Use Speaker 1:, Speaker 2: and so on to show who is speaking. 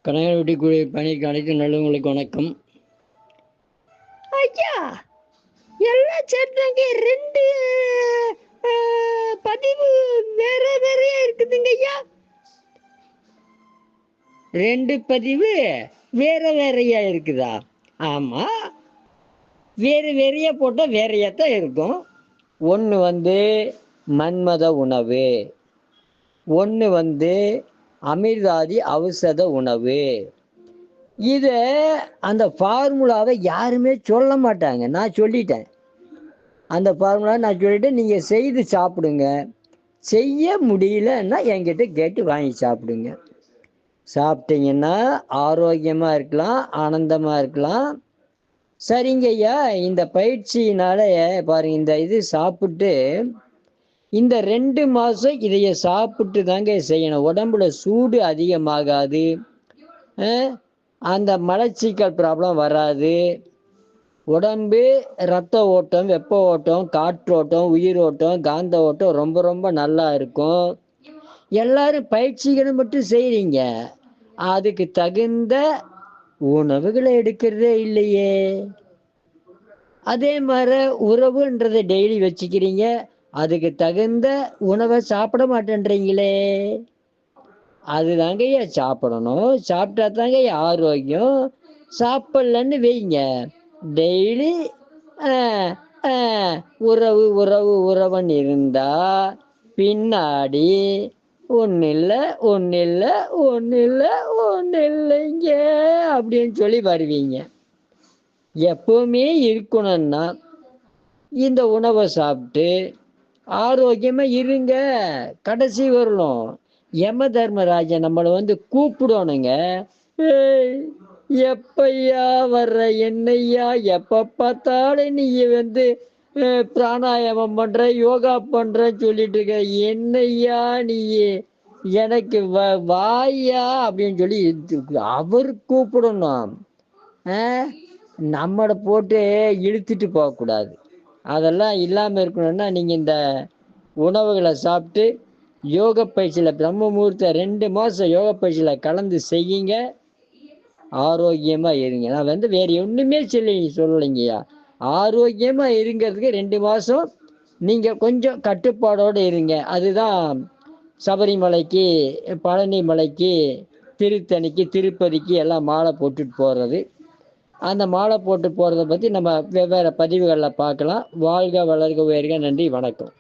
Speaker 1: கனகவெட்டி குழு பணிக்கு அனைத்து நல்லவங்களுக்கு வணக்கம்.
Speaker 2: ஐயா, எல்லாம் சேர்ந்தாங்க. ரெண்டு பதிவு வேற வேறையா இருக்குதுங்க ஐயா.
Speaker 1: ரெண்டு பதிவு வேற வேறையா இருக்குதா? ஆமா, வேறு வேறையா போட்டா வேறையா தான் இருக்கும். ஒன்று மன்மத உணவு, ஒன்று அமிர்தாதி ஔஷத உணவு. இதை அந்த ஃபார்முலாவை யாருமே சொல்ல மாட்டாங்க. நான் சொல்லிட்டேன். அந்த ஃபார்முலா நான் சொல்லிட்டேன். நீங்கள் செய்து சாப்பிடுங்க. செய்ய முடியலன்னா என்கிட்ட கேட்டு வாங்கி சாப்பிடுங்க. சாப்பிட்டீங்கன்னா ஆரோக்கியமாக இருக்கலாம், ஆனந்தமாக இருக்கலாம். சரிங்க ஐயா, இந்த பயிற்சியினால பாருங்க, இந்த இது சாப்பிட்டு இந்த 2 மாதம் இதைய சாப்பிட்டு தாங்க செய்யணும். உடம்புல சூடு அதிகமாகாது, அந்த மலச்சிக்கல் ப்ராப்ளம் வராது. உடம்பு ரத்த ஓட்டம், வெப்ப ஓட்டம், காற்றோட்டம், உயிரோட்டம், காந்த ஓட்டம் ரொம்ப ரொம்ப நல்லா இருக்கும். எல்லாரும் பயிற்சிகளை மட்டும் செய்கிறீங்க, அதுக்கு தகுந்த உணவுகளை எடுக்கிறதே இல்லையே. அதே மாதிரி உறவுன்றதை டெய்லி வச்சுக்கிறீங்க, அதுக்கு தகுந்த உணவை சாப்பிட மாட்டேன்றீங்களே. அதுதாங்க ஐயா சாப்பிடணும். சாப்பிட்டா தாங்க ஆரோக்கியம். சாப்பிடலன்னு வைங்க, டெய்லி உறவு உறவு உறவன் இருந்தா பின்னாடி ஒன்றும் இல்லைங்க அப்படின்னு சொல்லி வருவீங்க. எப்பவுமே இருக்கணும்னா இந்த உணவை சாப்பிட்டு ஆரோக்கியமா இருங்க. கடைசி வரணும் யம தர்மராஜன் நம்மளை கூப்பிடணுங்க. எப்பையா வர்ற என்னையா, எப்ப பார்த்தாலும் நீ பிராணாயாமம் பண்ற, யோகா பண்ற சொல்லிட்டு இருக்க, என்னையா நீ எனக்கு வாயா அப்படின்னு சொல்லி அவர் கூப்பிடணும். நம்மளை போட்டு இழுத்துட்டு போகக்கூடாது. அதெல்லாம் இல்லாமல் இருக்கணும்னா நீங்கள் இந்த உணவுகளை சாப்பிட்டு யோக பயிற்சியில் பிரம்ம முகூர்த்த 2 மாதம் யோக பயிற்சியில் கலந்து செய்யுங்க. ஆரோக்கியமாக இருங்க. நான் வேறு ஒன்றுமே சொல்லலைங்கய்யா. ஆரோக்கியமாக இருங்கிறதுக்கு 2 மாதம் நீங்கள் கொஞ்சம் கட்டுப்பாடோடு இருங்க. அதுதான் சபரிமலைக்கு, பழனி மலைக்கு, திருத்தணிக்கு, திருப்பதிக்கு எல்லாம் மாலை போட்டுட்டு போகிறது. அந்த மாலை போட்டு போகிறத பற்றி நம்ம வெவ்வேறு பதிவுகளில் பார்க்கலாம். வாழ்க வளர்க உயர்க. நன்றி, வணக்கம்.